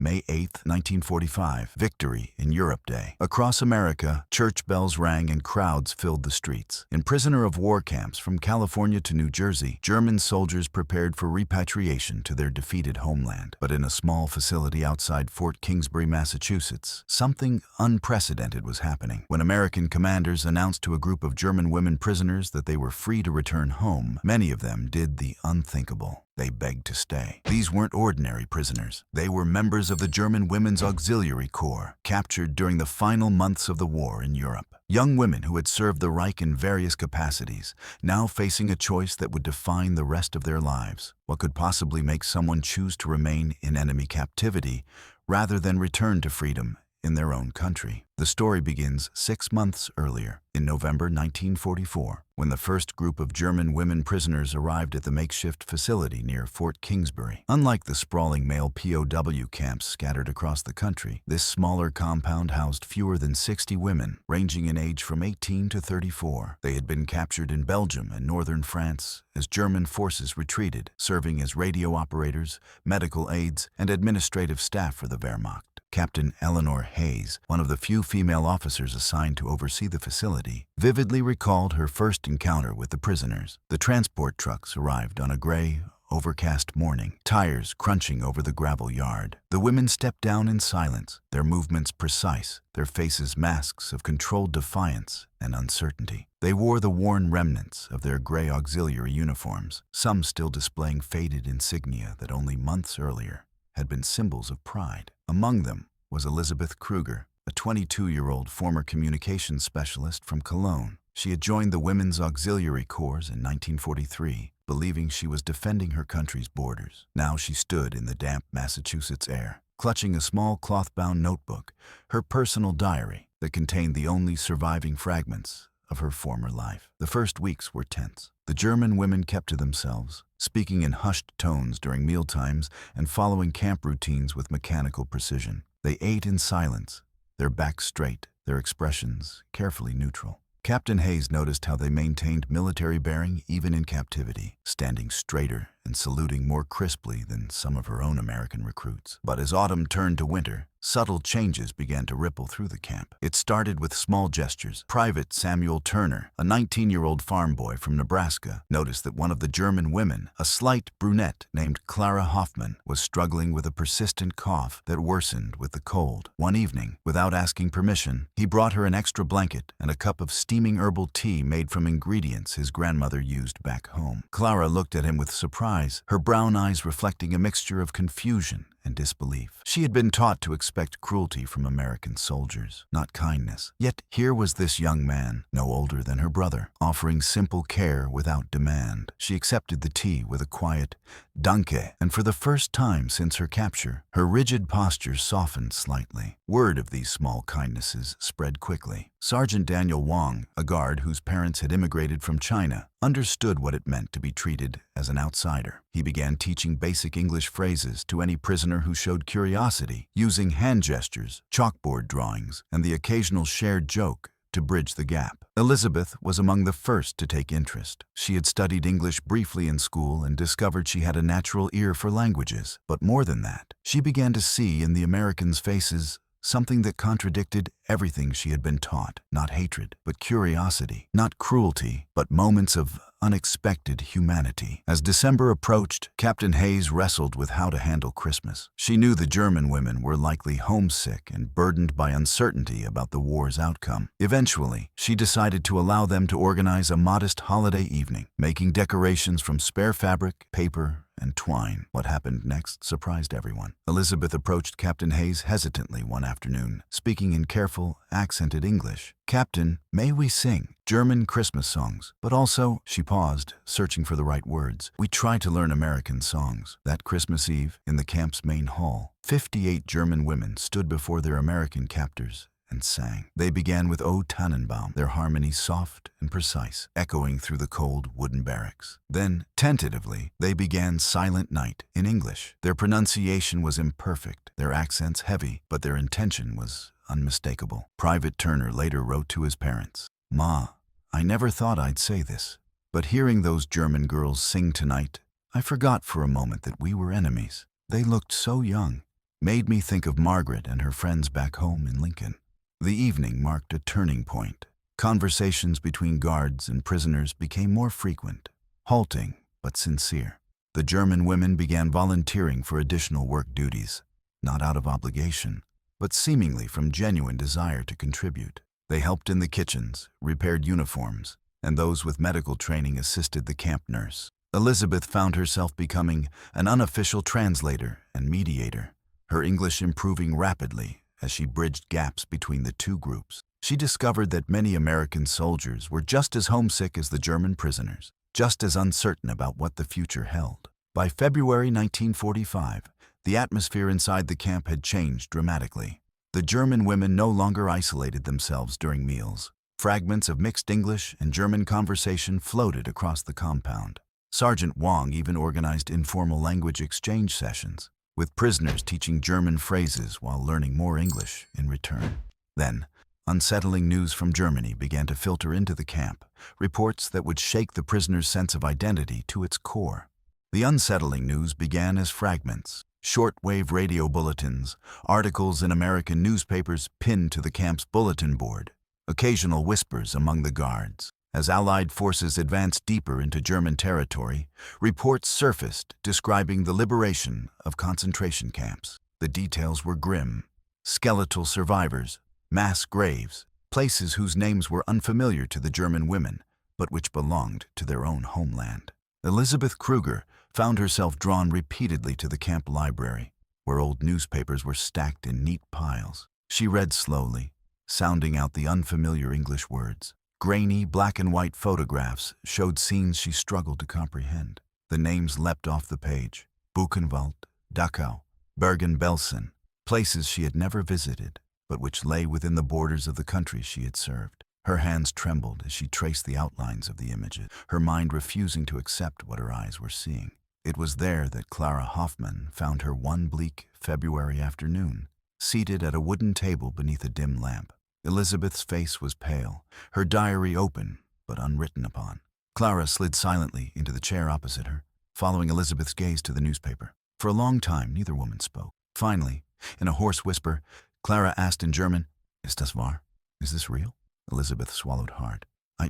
May 8, 1945, Victory in Europe Day. Across America, church bells rang and crowds filled the streets. In prisoner of war camps from California to New Jersey, German soldiers prepared for repatriation to their defeated homeland. But in a small facility outside Fort Kingsbury, Massachusetts, something unprecedented was happening. When American commanders announced to a group of German women prisoners that they were free to return home, many of them did the unthinkable. They begged to stay. These weren't ordinary prisoners. They were members of the German Women's Auxiliary Corps, captured during the final months of the war in Europe. Young women who had served the Reich in various capacities, now facing a choice that would define the rest of their lives. What could possibly make someone choose to remain in enemy captivity rather than return to freedom in their own country? The story begins 6 months earlier, in November 1944, when the first group of German women prisoners arrived at the makeshift facility near Fort Kingsbury. Unlike the sprawling male POW camps scattered across the country, this smaller compound housed fewer than 60 women, ranging in age from 18 to 34. They had been captured in Belgium and northern France as German forces retreated, serving as radio operators, medical aides, and administrative staff for the Wehrmacht. Captain Eleanor Hayes, one of the few female officers assigned to oversee the facility, vividly recalled her first encounter with the prisoners. The transport trucks arrived on a gray, overcast morning, tires crunching over the gravel yard. The women stepped down in silence, their movements precise, their faces masks of controlled defiance and uncertainty. They wore the worn remnants of their gray auxiliary uniforms, some still displaying faded insignia that only months earlier had been symbols of pride. Among them was Elizabeth Kruger, a 22-year-old former communications specialist from Cologne. She had joined the Women's Auxiliary Corps in 1943, believing she was defending her country's borders. Now she stood in the damp Massachusetts air, clutching a small cloth-bound notebook, her personal diary that contained the only surviving fragments of her former life. The first weeks were tense. The German women kept to themselves, speaking in hushed tones during mealtimes and following camp routines with mechanical precision. They ate in silence, their backs straight, their expressions carefully neutral. Captain Hayes noticed how they maintained military bearing even in captivity, standing straighter and saluting more crisply than some of her own American recruits. But as autumn turned to winter, subtle changes began to ripple through the camp. It started with small gestures. Private Samuel Turner, a 19-year-old farm boy from Nebraska, noticed that one of the German women, a slight brunette named Clara Hoffman, was struggling with a persistent cough that worsened with the cold. One evening, without asking permission, he brought her an extra blanket and a cup of steaming herbal tea made from ingredients his grandmother used back home. Clara looked at him with surprise, her brown eyes reflecting a mixture of confusion and disbelief. She had been taught to expect cruelty from American soldiers, not kindness. Yet here was this young man, no older than her brother, offering simple care without demand. She accepted the tea with a quiet "Danke," and for the first time since her capture, her rigid posture softened slightly. Word of these small kindnesses spread quickly. Sergeant Daniel Wong, a guard whose parents had immigrated from China, understood what it meant to be treated as an outsider. He began teaching basic English phrases to any prisoner who showed curiosity, using hand gestures, chalkboard drawings, and the occasional shared joke to bridge the gap. Elizabeth was among the first to take interest. She had studied English briefly in school and discovered she had a natural ear for languages. But more than that, she began to see in the Americans' faces something that contradicted everything she had been taught. Not hatred, but curiosity. Not cruelty, but moments of unexpected humanity. As December approached, Captain Hayes wrestled with how to handle Christmas. She knew the German women were likely homesick and burdened by uncertainty about the war's outcome. Eventually, she decided to allow them to organize a modest holiday evening, making decorations from spare fabric, paper, and twine. What happened next surprised everyone. Elizabeth approached Captain Hayes hesitantly one afternoon, speaking in careful, accented English. "Captain, may we sing German Christmas songs?" But also, she paused, searching for the right words. "We try to learn American songs." That Christmas Eve, in the camp's main hall, 58 German women stood before their American captors and sang. They began with O Tannenbaum, their harmony soft and precise, echoing through the cold wooden barracks. Then, tentatively, they began Silent Night in English. Their pronunciation was imperfect, their accents heavy, but their intention was unmistakable. Private Turner later wrote to his parents, "Ma, I never thought I'd say this, but hearing those German girls sing tonight, I forgot for a moment that we were enemies. They looked so young, made me think of Margaret and her friends back home in Lincoln. The evening marked a turning point. Conversations between guards and prisoners became more frequent, halting but sincere. The German women began volunteering for additional work duties, not out of obligation, but seemingly from genuine desire to contribute. They helped in the kitchens, repaired uniforms, and those with medical training assisted the camp nurse. Elizabeth found herself becoming an unofficial translator and mediator, her English improving rapidly as she bridged gaps between the two groups. She discovered that many American soldiers were just as homesick as the German prisoners, just as uncertain about what the future held. By February 1945, the atmosphere inside the camp had changed dramatically. The German women no longer isolated themselves during meals. Fragments of mixed English and German conversation floated across the compound. Sergeant Wong even organized informal language exchange sessions, with prisoners teaching German phrases while learning more English in return. Then, unsettling news from Germany began to filter into the camp, reports that would shake the prisoners' sense of identity to its core. The unsettling news began as fragments, shortwave radio bulletins, articles in American newspapers pinned to the camp's bulletin board, occasional whispers among the guards. As Allied forces advanced deeper into German territory, reports surfaced describing the liberation of concentration camps. The details were grim: skeletal survivors, mass graves, places whose names were unfamiliar to the German women, but which belonged to their own homeland. Elizabeth Kruger found herself drawn repeatedly to the camp library, where old newspapers were stacked in neat piles. She read slowly, sounding out the unfamiliar English words. Grainy, black-and-white photographs showed scenes she struggled to comprehend. The names leapt off the page: Buchenwald, Dachau, Bergen-Belsen, places she had never visited, but which lay within the borders of the country she had served. Her hands trembled as she traced the outlines of the images, her mind refusing to accept what her eyes were seeing. It was there that Clara Hoffman found her one bleak February afternoon, seated at a wooden table beneath a dim lamp. Elizabeth's face was pale, her diary open but unwritten upon. Clara slid silently into the chair opposite her, following Elizabeth's gaze to the newspaper. For a long time, neither woman spoke. Finally, in a hoarse whisper, Clara asked in German, "Ist das wahr? Is this real?" Elizabeth swallowed hard. I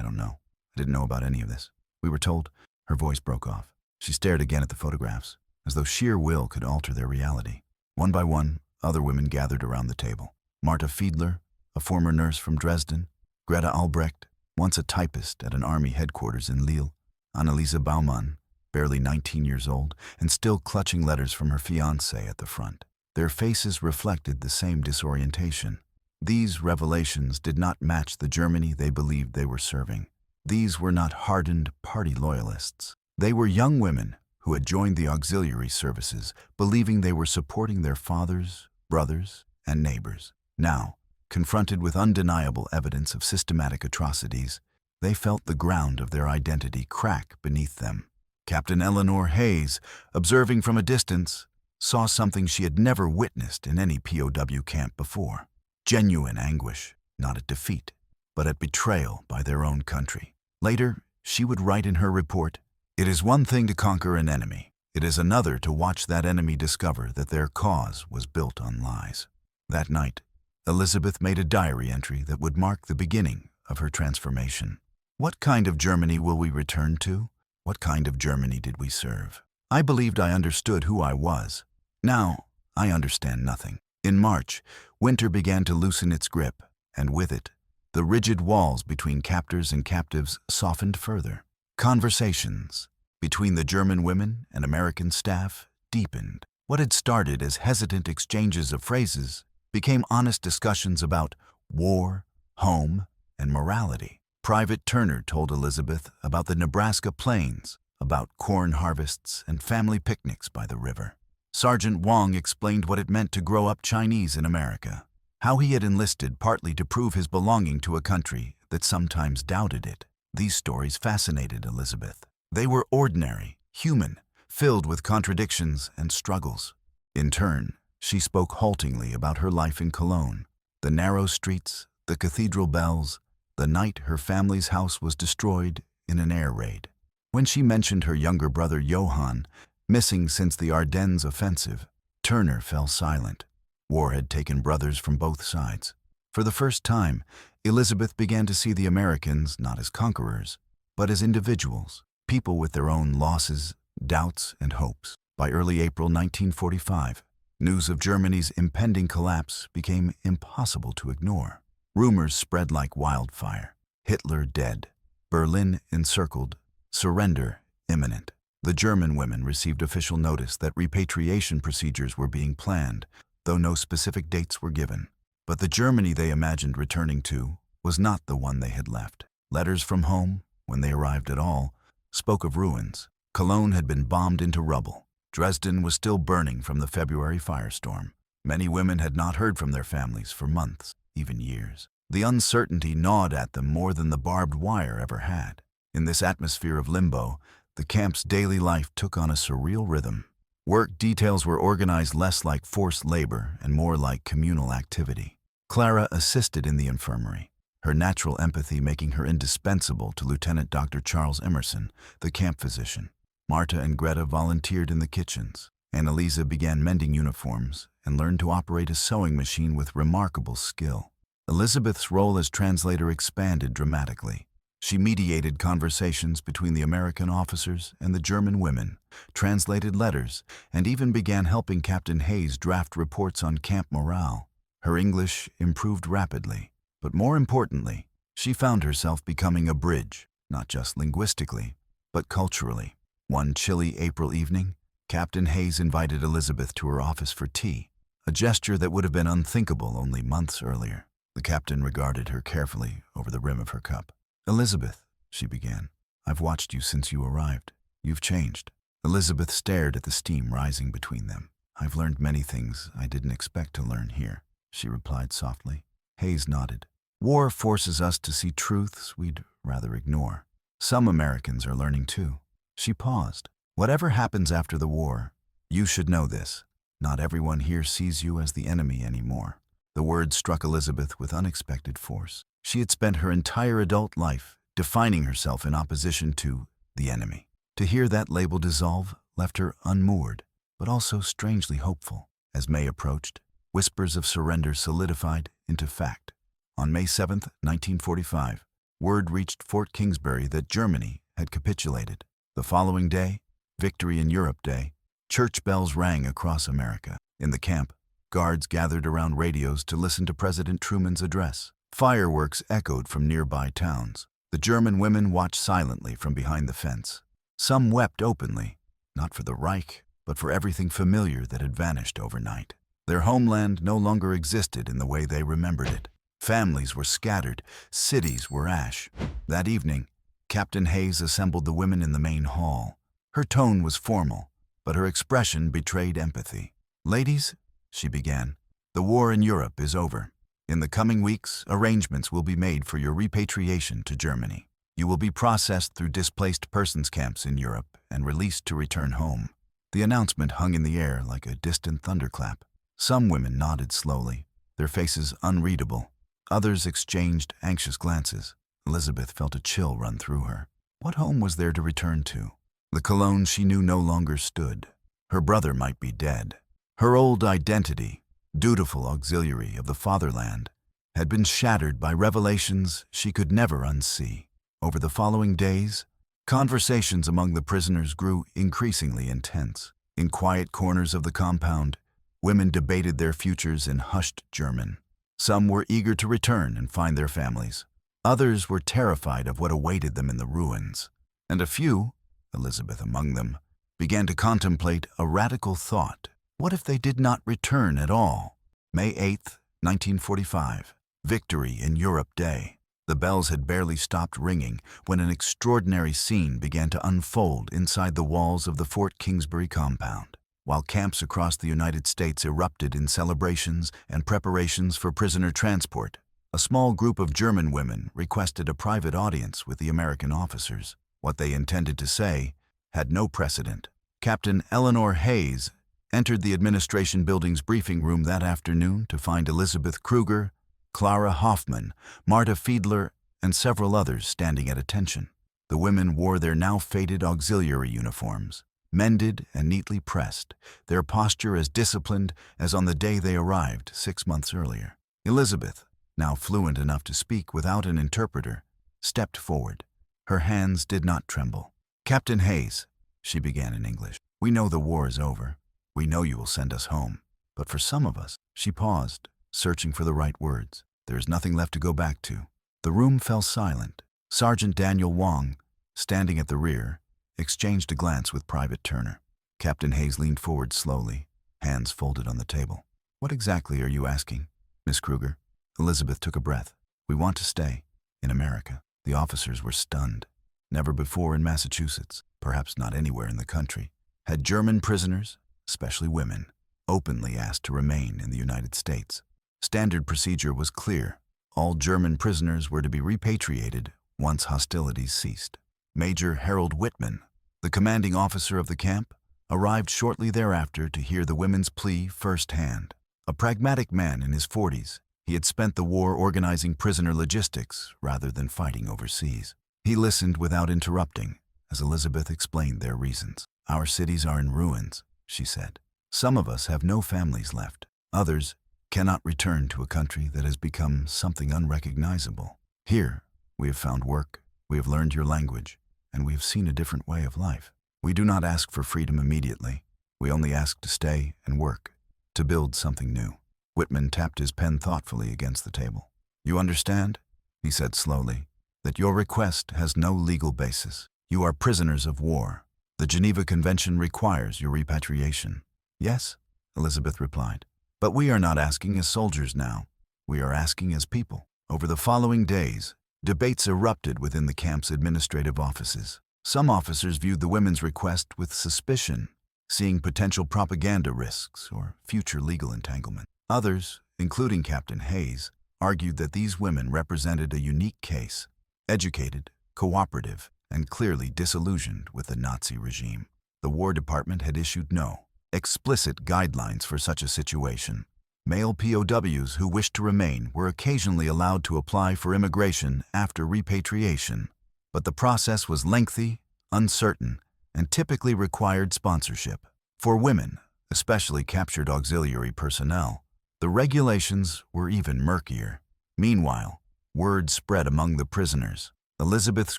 don't know. I didn't know about any of this. We were told." Her voice broke off. She stared again at the photographs, as though sheer will could alter their reality. One by one, other women gathered around the table. Marta Fiedler, a former nurse from Dresden; Greta Albrecht, once a typist at an army headquarters in Lille; Anneliese Baumann, barely 19 years old, and still clutching letters from her fiancé at the front. Their faces reflected the same disorientation. These revelations did not match the Germany they believed they were serving. These were not hardened party loyalists. They were young women who had joined the auxiliary services, believing they were supporting their fathers, brothers, and neighbors. Now, confronted with undeniable evidence of systematic atrocities, they felt the ground of their identity crack beneath them. Captain Eleanor Hayes, observing from a distance, saw something she had never witnessed in any POW camp before: genuine anguish, not at defeat, but at betrayal by their own country. Later, she would write in her report, "It is one thing to conquer an enemy. It is another to watch that enemy discover that their cause was built on lies." That night, Elizabeth made a diary entry that would mark the beginning of her transformation. What kind of Germany will we return to? What kind of Germany did we serve? I believed I understood who I was. Now, I understand nothing. In March, winter began to loosen its grip, and with it, the rigid walls between captors and captives softened further. Conversations between the German women and American staff deepened. What had started as hesitant exchanges of phrases became honest discussions about war, home, and morality. Private Turner told Elizabeth about the Nebraska plains, about corn harvests and family picnics by the river. Sergeant Wong explained what it meant to grow up Chinese in America, how he had enlisted partly to prove his belonging to a country that sometimes doubted it. These stories fascinated Elizabeth. They were ordinary, human, filled with contradictions and struggles. In turn, she spoke haltingly about her life in Cologne, the narrow streets, the cathedral bells, the night her family's house was destroyed in an air raid. When she mentioned her younger brother Johann, missing since the Ardennes offensive, Turner fell silent. War had taken brothers from both sides. For the first time, Elizabeth began to see the Americans not as conquerors, but as individuals, people with their own losses, doubts, and hopes. By early April 1945, news of Germany's impending collapse became impossible to ignore. Rumors spread like wildfire. Hitler dead, Berlin encircled, surrender imminent. The German women received official notice that repatriation procedures were being planned, though no specific dates were given. But the Germany they imagined returning to was not the one they had left. Letters from home, when they arrived at all, spoke of ruins. Cologne had been bombed into rubble. Dresden was still burning from the February firestorm. Many women had not heard from their families for months, even years. The uncertainty gnawed at them more than the barbed wire ever had. In this atmosphere of limbo, the camp's daily life took on a surreal rhythm. Work details were organized less like forced labor and more like communal activity. Clara assisted in the infirmary, her natural empathy making her indispensable to Lieutenant Dr. Charles Emerson, the camp physician. Marta and Greta volunteered in the kitchens. Annalisa began mending uniforms and learned to operate a sewing machine with remarkable skill. Elizabeth's role as translator expanded dramatically. She mediated conversations between the American officers and the German women, translated letters, and even began helping Captain Hayes draft reports on camp morale. Her English improved rapidly, but more importantly, she found herself becoming a bridge, not just linguistically, but culturally. One chilly April evening, Captain Hayes invited Elizabeth to her office for tea, a gesture that would have been unthinkable only months earlier. The captain regarded her carefully over the rim of her cup. "Elizabeth," she began, "I've watched you since you arrived. You've changed." Elizabeth stared at the steam rising between them. "I've learned many things I didn't expect to learn here," she replied softly. Hayes nodded. "War forces us to see truths we'd rather ignore. Some Americans are learning too." She paused. "Whatever happens after the war, you should know this. Not everyone here sees you as the enemy anymore." The words struck Elizabeth with unexpected force. She had spent her entire adult life defining herself in opposition to the enemy. To hear that label dissolve left her unmoored, but also strangely hopeful. As May approached, whispers of surrender solidified into fact. On May 7, 1945, word reached Fort Kingsbury that Germany had capitulated. The following day, Victory in Europe Day, church bells rang across America. In the camp, guards gathered around radios to listen to President Truman's address. Fireworks echoed from nearby towns. The German women watched silently from behind the fence. Some wept openly, not for the Reich, but for everything familiar that had vanished overnight. Their homeland no longer existed in the way they remembered it. Families were scattered, cities were ash. That evening, Captain Hayes assembled the women in the main hall. Her tone was formal, but her expression betrayed empathy. "Ladies," she began, "the war in Europe is over. In the coming weeks, arrangements will be made for your repatriation to Germany. You will be processed through displaced persons camps in Europe and released to return home." The announcement hung in the air like a distant thunderclap. Some women nodded slowly, their faces unreadable. Others exchanged anxious glances. Elizabeth felt a chill run through her. What home was there to return to? The Cologne she knew no longer stood. Her brother might be dead. Her old identity, dutiful auxiliary of the fatherland, had been shattered by revelations she could never unsee. Over the following days, conversations among the prisoners grew increasingly intense. In quiet corners of the compound, women debated their futures in hushed German. Some were eager to return and find their families. Others were terrified of what awaited them in the ruins. And a few, Elizabeth among them, began to contemplate a radical thought. What if they did not return at all? May 8, 1945, Victory in Europe Day. The bells had barely stopped ringing when an extraordinary scene began to unfold inside the walls of the Fort Kingsbury compound. While camps across the United States erupted in celebrations and preparations for prisoner transport, a small group of German women requested a private audience with the American officers. What they intended to say had no precedent. Captain Eleanor Hayes entered the administration building's briefing room that afternoon to find Elizabeth Kruger, Clara Hoffman, Marta Fiedler, and several others standing at attention. The women wore their now faded auxiliary uniforms, mended and neatly pressed, their posture as disciplined as on the day they arrived 6 months earlier. Elizabeth, now fluent enough to speak without an interpreter, stepped forward. Her hands did not tremble. "Captain Hayes," she began in English, "we know the war is over. We know you will send us home. But for some of us," she paused, searching for the right words, "there is nothing left to go back to." The room fell silent. Sergeant Daniel Wong, standing at the rear, exchanged a glance with Private Turner. Captain Hayes leaned forward slowly, hands folded on the table. "What exactly are you asking, Miss Kruger?" Elizabeth took a breath. "We want to stay in America." The officers were stunned. Never before in Massachusetts, perhaps not anywhere in the country, had German prisoners, especially women, openly asked to remain in the United States. Standard procedure was clear. All German prisoners were to be repatriated once hostilities ceased. Major Harold Whitman, the commanding officer of the camp, arrived shortly thereafter to hear the women's plea firsthand. A pragmatic man in his 40s, he had spent the war organizing prisoner logistics rather than fighting overseas. He listened without interrupting as Elizabeth explained their reasons. "Our cities are in ruins," she said. "Some of us have no families left. Others cannot return to a country that has become something unrecognizable. Here, we have found work, we have learned your language, and we have seen a different way of life. We do not ask for freedom immediately. We only ask to stay and work, to build something new." Whitman tapped his pen thoughtfully against the table. "You understand," he said slowly, "that your request has no legal basis. You are prisoners of war. The Geneva Convention requires your repatriation." "Yes," Elizabeth replied. "But we are not asking as soldiers now. We are asking as people." Over the following days, debates erupted within the camp's administrative offices. Some officers viewed the women's request with suspicion, seeing potential propaganda risks or future legal entanglement. Others, including Captain Hayes, argued that these women represented a unique case, educated, cooperative, and clearly disillusioned with the Nazi regime. The War Department had issued no explicit guidelines for such a situation. Male POWs who wished to remain were occasionally allowed to apply for immigration after repatriation, but the process was lengthy, uncertain, and typically required sponsorship. For women, especially captured auxiliary personnel, the regulations were even murkier. Meanwhile, word spread among the prisoners. Elizabeth's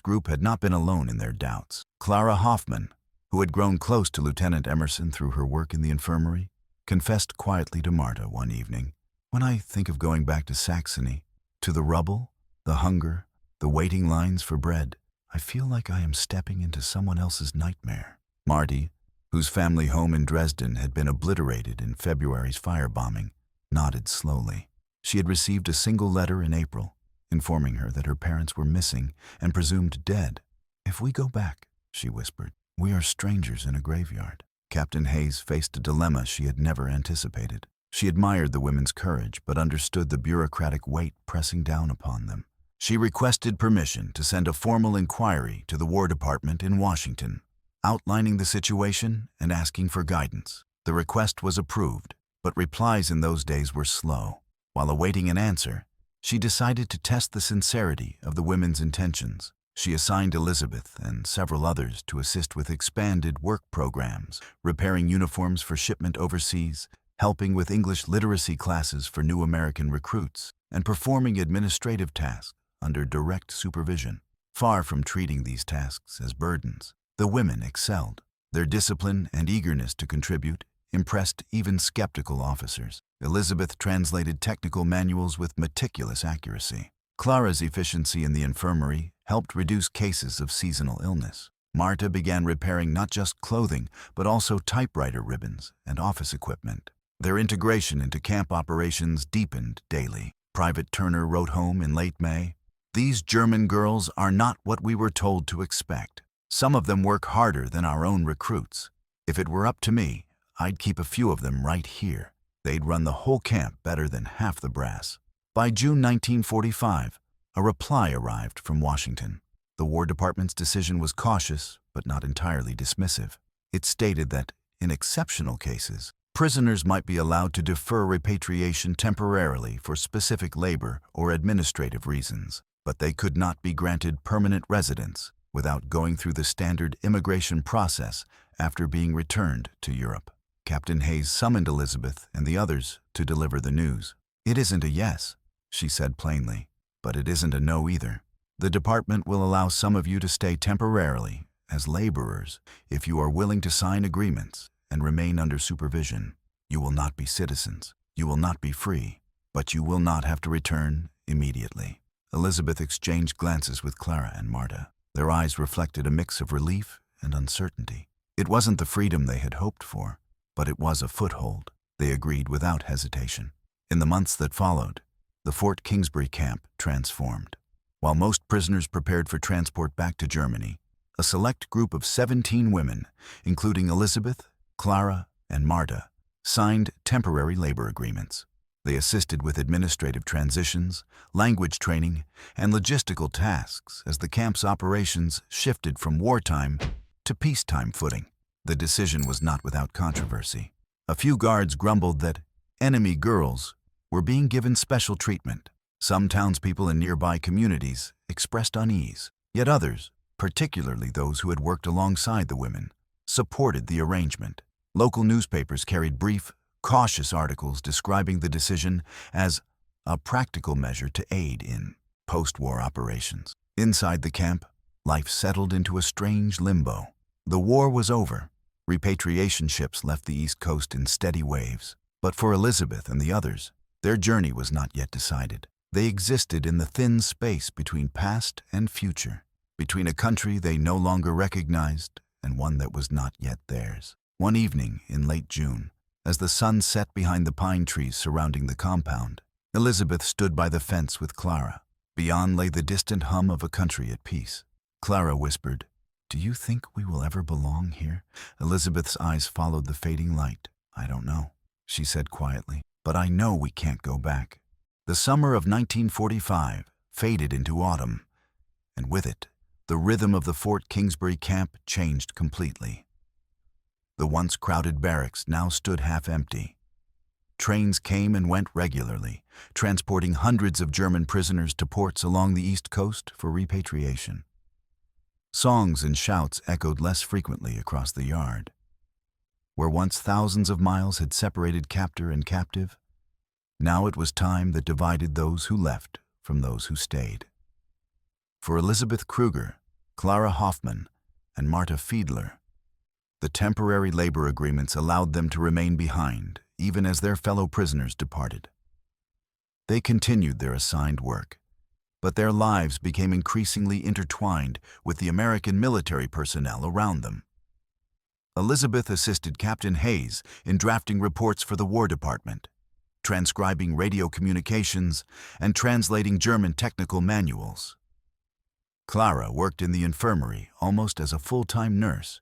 group had not been alone in their doubts. Clara Hoffman, who had grown close to Lieutenant Emerson through her work in the infirmary, confessed quietly to Marta one evening, "When I think of going back to Saxony, to the rubble, the hunger, the waiting lines for bread, I feel like I am stepping into someone else's nightmare." Marty, whose family home in Dresden had been obliterated in February's firebombing, nodded slowly. She had received a single letter in April, informing her that her parents were missing and presumed dead. "If we go back," she whispered, "we are strangers in a graveyard." Captain Hayes faced a dilemma she had never anticipated. She admired the women's courage, but understood the bureaucratic weight pressing down upon them. She requested permission to send a formal inquiry to the War Department in Washington, outlining the situation and asking for guidance. The request was approved, but replies in those days were slow. While awaiting an answer, she decided to test the sincerity of the women's intentions. She assigned Elizabeth and several others to assist with expanded work programs, repairing uniforms for shipment overseas, helping with English literacy classes for new American recruits, and performing administrative tasks under direct supervision. Far from treating these tasks as burdens, the women excelled. Their discipline and eagerness to contribute impressed even skeptical officers. Elizabeth translated technical manuals with meticulous accuracy. Clara's efficiency in the infirmary helped reduce cases of seasonal illness. Marta began repairing not just clothing, but also typewriter ribbons and office equipment. Their integration into camp operations deepened daily. Private Turner wrote home in late May, "These German girls are not what we were told to expect. Some of them work harder than our own recruits. If it were up to me, I'd keep a few of them right here. They'd run the whole camp better than half the brass." By June 1945, a reply arrived from Washington. The War Department's decision was cautious, but not entirely dismissive. It stated that, in exceptional cases, prisoners might be allowed to defer repatriation temporarily for specific labor or administrative reasons, but they could not be granted permanent residence without going through the standard immigration process after being returned to Europe. Captain Hayes summoned Elizabeth and the others to deliver the news. "It isn't a yes," she said plainly, "but it isn't a no either. The department will allow some of you to stay temporarily as laborers if you are willing to sign agreements and remain under supervision. You will not be citizens. You will not be free, but you will not have to return immediately." Elizabeth exchanged glances with Clara and Marta. Their eyes reflected a mix of relief and uncertainty. It wasn't the freedom they had hoped for, but it was a foothold. They agreed without hesitation. In the months that followed, the Fort Kingsbury camp transformed. While most prisoners prepared for transport back to Germany, a select group of 17 women, including Elizabeth, Clara, and Marta, signed temporary labor agreements. They assisted with administrative transitions, language training, and logistical tasks as the camp's operations shifted from wartime to peacetime footing. The decision was not without controversy. A few guards grumbled that enemy girls were being given special treatment. Some townspeople in nearby communities expressed unease, yet others, particularly those who had worked alongside the women, supported the arrangement. Local newspapers carried brief, cautious articles describing the decision as a practical measure to aid in post-war operations. Inside the camp, life settled into a strange limbo. The war was over. Repatriation ships left the East Coast in steady waves. But for Elizabeth and the others, their journey was not yet decided. They existed in the thin space between past and future, between a country they no longer recognized and one that was not yet theirs. One evening in late June, as the sun set behind the pine trees surrounding the compound, Elizabeth stood by the fence with Clara. Beyond lay the distant hum of a country at peace. Clara whispered, "Do you think we will ever belong here?" Elizabeth's eyes followed the fading light. "I don't know," she said quietly, "but I know we can't go back." The summer of 1945 faded into autumn, and with it, the rhythm of the Fort Kingsbury camp changed completely. The once crowded barracks now stood half empty. Trains came and went regularly, transporting hundreds of German prisoners to ports along the East Coast for repatriation. Songs and shouts echoed less frequently across the yard. Where once thousands of miles had separated captor and captive, now it was time that divided those who left from those who stayed. For Elizabeth Kruger, Clara Hoffman, and Marta Fiedler, the temporary labor agreements allowed them to remain behind, even as their fellow prisoners departed. They continued their assigned work, but their lives became increasingly intertwined with the American military personnel around them. Elizabeth assisted Captain Hayes in drafting reports for the War Department, transcribing radio communications, and translating German technical manuals. Clara worked in the infirmary almost as a full-time nurse,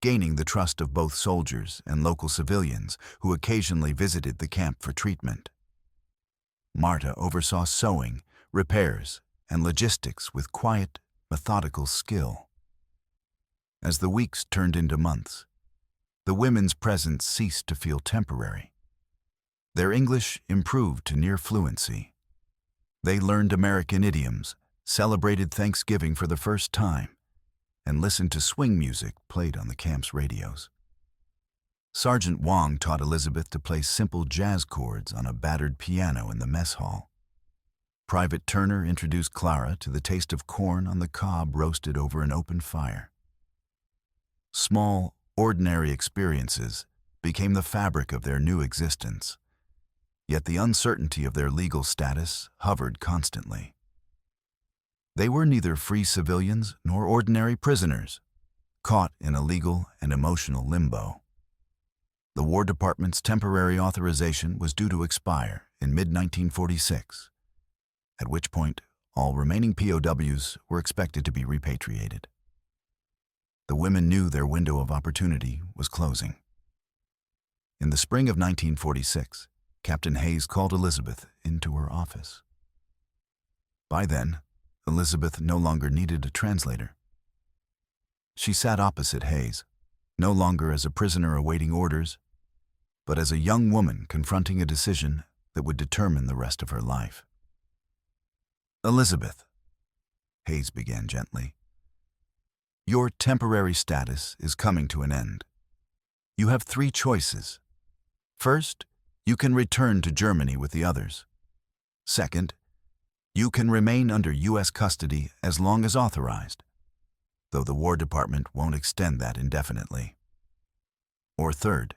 gaining the trust of both soldiers and local civilians who occasionally visited the camp for treatment. Marta oversaw sewing, repairs, and logistics with quiet, methodical skill. As the weeks turned into months, the women's presence ceased to feel temporary. Their English improved to near fluency. They learned American idioms, celebrated Thanksgiving for the first time, and listened to swing music played on the camp's radios. Sergeant Wong taught Elizabeth to play simple jazz chords on a battered piano in the mess hall. Private Turner introduced Clara to the taste of corn on the cob roasted over an open fire. Small, ordinary experiences became the fabric of their new existence, yet the uncertainty of their legal status hovered constantly. They were neither free civilians nor ordinary prisoners, caught in a legal and emotional limbo. The War Department's temporary authorization was due to expire in mid-1946, at which point all remaining POWs were expected to be repatriated. The women knew their window of opportunity was closing. In the spring of 1946, Captain Hayes called Elizabeth into her office. By then, Elizabeth no longer needed a translator. She sat opposite Hayes, no longer as a prisoner awaiting orders, but as a young woman confronting a decision that would determine the rest of her life. "Elizabeth," Hayes began gently, Your temporary status is coming to an end. You have three choices. First, you can return to Germany with the others. Second, you can remain under U.S. custody as long as authorized, though the War Department won't extend that indefinitely. Or third,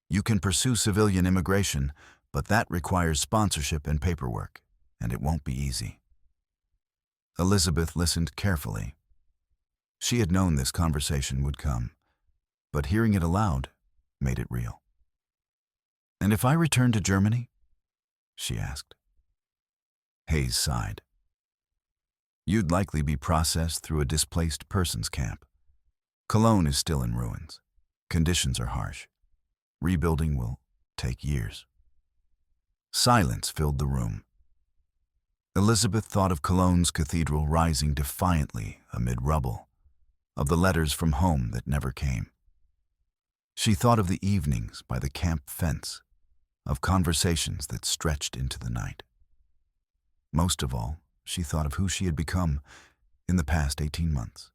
you can pursue civilian immigration, but that requires sponsorship and paperwork, and it won't be easy. Elizabeth listened carefully. She had known this conversation would come, but hearing it aloud made it real. "And if I return to Germany?" she asked. Hayes sighed. "You'd likely be processed through a displaced persons camp. Cologne is still in ruins. Conditions are harsh. Rebuilding will take years." Silence filled the room. Elizabeth thought of Cologne's cathedral rising defiantly amid rubble, of the letters from home that never came. She thought of the evenings by the camp fence, of conversations that stretched into the night. Most of all, she thought of who she had become in the past 18 months.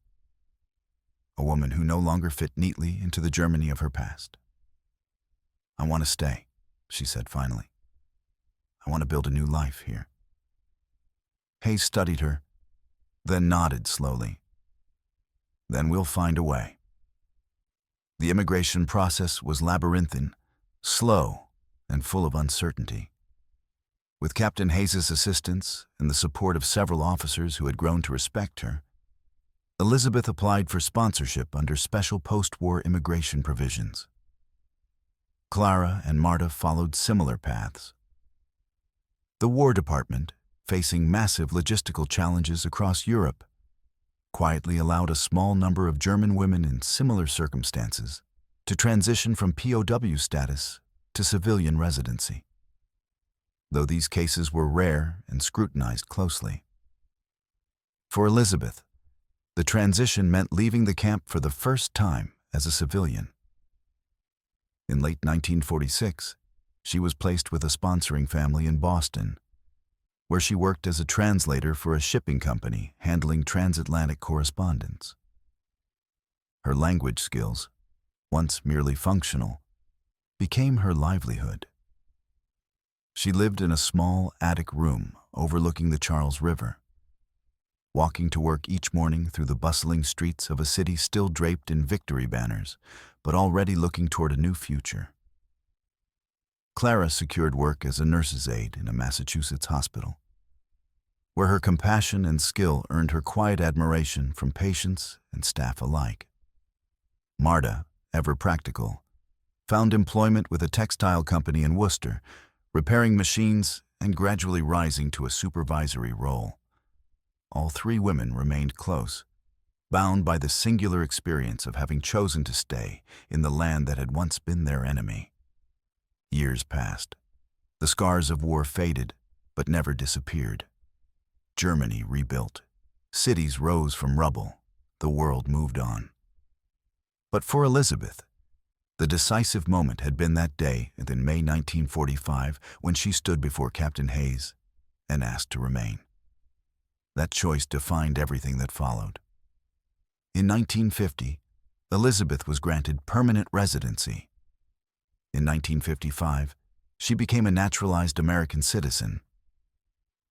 A woman who no longer fit neatly into the Germany of her past. "I want to stay," she said finally. "I want to build a new life here." Hayes studied her, then nodded slowly. "Then we'll find a way." The immigration process was labyrinthine, slow, and full of uncertainty. With Captain Hayes' assistance and the support of several officers who had grown to respect her, Elizabeth applied for sponsorship under special post-war immigration provisions. Clara and Marta followed similar paths. The War Department, facing massive logistical challenges across Europe, quietly allowed a small number of German women in similar circumstances to transition from POW status to civilian residency, though these cases were rare and scrutinized closely. For Elizabeth, the transition meant leaving the camp for the first time as a civilian. In late 1946, she was placed with a sponsoring family in Boston, where she worked as a translator for a shipping company handling transatlantic correspondence. Her language skills, once merely functional, became her livelihood. She lived in a small attic room overlooking the Charles River, walking to work each morning through the bustling streets of a city still draped in victory banners, but already looking toward a new future. Clara secured work as a nurse's aide in a Massachusetts hospital, where her compassion and skill earned her quiet admiration from patients and staff alike. Marta, ever practical, found employment with a textile company in Worcester, repairing machines and gradually rising to a supervisory role. All three women remained close, bound by the singular experience of having chosen to stay in the land that had once been their enemy. Years passed. The scars of war faded, but never disappeared. Germany rebuilt. Cities rose from rubble. The world moved on. But for Elizabeth, the decisive moment had been that day in May 1945 when she stood before Captain Hayes and asked to remain. That choice defined everything that followed. In 1950, Elizabeth was granted permanent residency. In 1955, she became a naturalized American citizen.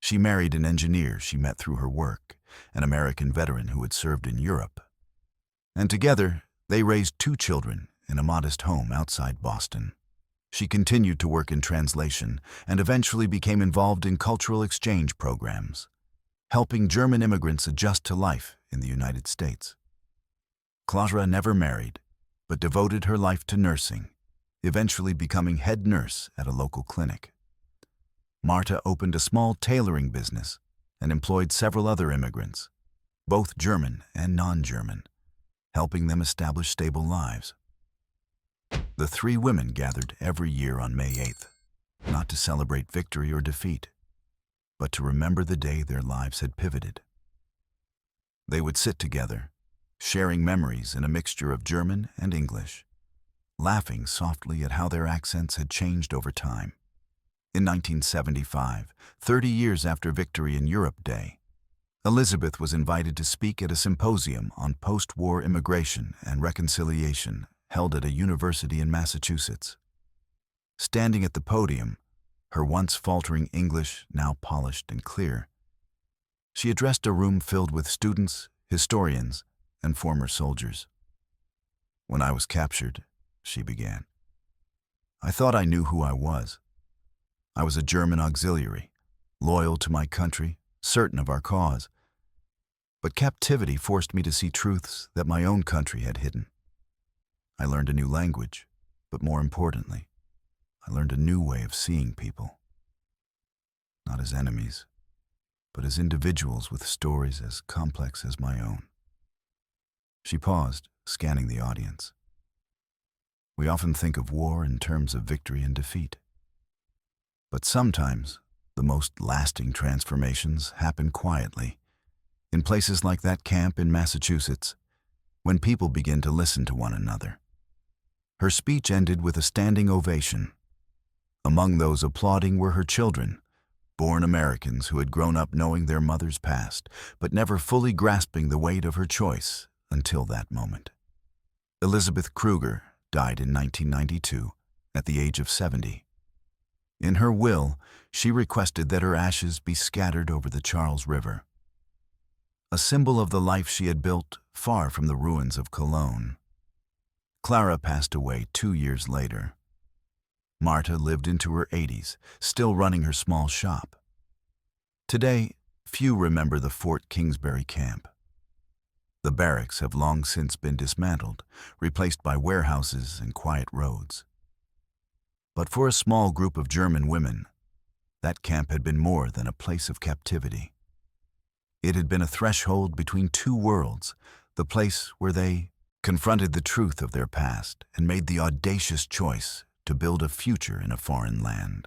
She married an engineer she met through her work, an American veteran who had served in Europe. And together, they raised 2 children in a modest home outside Boston. She continued to work in translation and eventually became involved in cultural exchange programs, helping German immigrants adjust to life in the United States. Clara never married, but devoted her life to nursing, eventually becoming head nurse at a local clinic. Marta opened a small tailoring business and employed several other immigrants, both German and non-German, helping them establish stable lives. The 3 women gathered every year on May 8th, not to celebrate victory or defeat, but to remember the day their lives had pivoted. They would sit together, sharing memories in a mixture of German and English, laughing softly at how their accents had changed over time. In 1975, 30 years after Victory in Europe Day, Elizabeth was invited to speak at a symposium on post-war immigration and reconciliation held at a university in Massachusetts. Standing at the podium, her once faltering English now polished and clear, she addressed a room filled with students, historians, and former soldiers. "When I was captured," she began, "I thought I knew who I was. I was a German auxiliary, loyal to my country, certain of our cause. But captivity forced me to see truths that my own country had hidden. I learned a new language, but more importantly, I learned a new way of seeing people. Not as enemies, but as individuals with stories as complex as my own." She paused, scanning the audience. We often think of war in terms of victory and defeat. But sometimes, the most lasting transformations happen quietly, in places like that camp in Massachusetts, when people begin to listen to one another. Her speech ended with a standing ovation. Among those applauding were her children, born Americans who had grown up knowing their mother's past, but never fully grasping the weight of her choice until that moment. Elizabeth Kruger died in 1992 at the age of 70. In her will, she requested that her ashes be scattered over the Charles River, a symbol of the life she had built far from the ruins of Cologne. Clara passed away 2 years later. Marta lived into her 80s, still running her small shop. Today, few remember the Fort Kingsbury camp. The barracks have long since been dismantled, replaced by warehouses and quiet roads. But for a small group of German women, that camp had been more than a place of captivity. It had been a threshold between two worlds, the place where they confronted the truth of their past and made the audacious choice to build a future in a foreign land.